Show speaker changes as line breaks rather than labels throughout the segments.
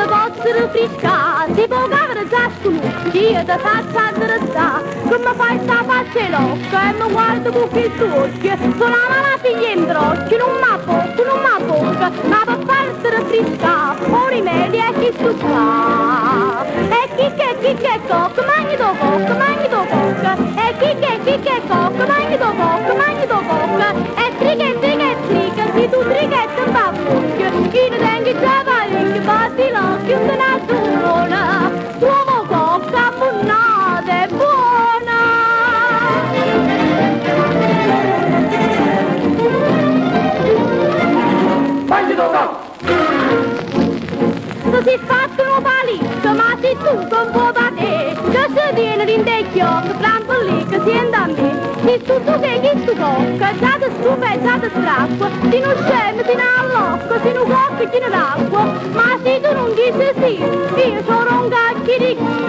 se vostra frisca, si può cavare ciascuno, io da tazza andrezza, come fai sta faccia l'occhio e mi guardo con che occhio, sono la malata dietro, che non m'ha bocca, ma per farsi frisca, un rimedio è chi sto qua. E chi che cocco, mangi do cocco, e chi che cocco, mangi do cocco, e triga, si tu trighetto va bucchio, chi ne tengi già parecchio, batti l'occhio, se la suona, uomo cocca, buonata e buona.
Mangi do cocco!
Se si fatto un palito, ma se tu con po' da te, che si viene rindecchio, che trampo lì, che si enda a me, se tu che chi tu cocca, già da stufa e già da stracqua, si non scemo, si non allocco, si non cocca, si non acqua, ma se tu non dici sì, io sono un cacchio di chi.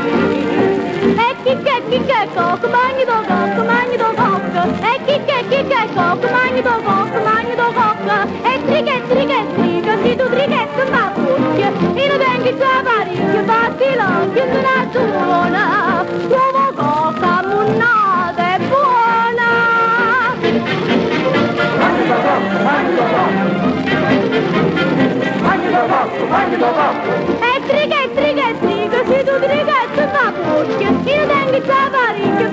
E chi che cocca, mangi do cocca, e chi che cocca, mangi do cocca, e triga, si tu trighetto va bucchio, io non tengo già parecchio, batti l'occhio, se la suona, uomo cocca, munnata e buona.
Mangi do cocco, mangi do cocco! Mangi do cocco, mangi do cocco!
E triga, si tu trighetto va bucchio, io non tengo già parecchio,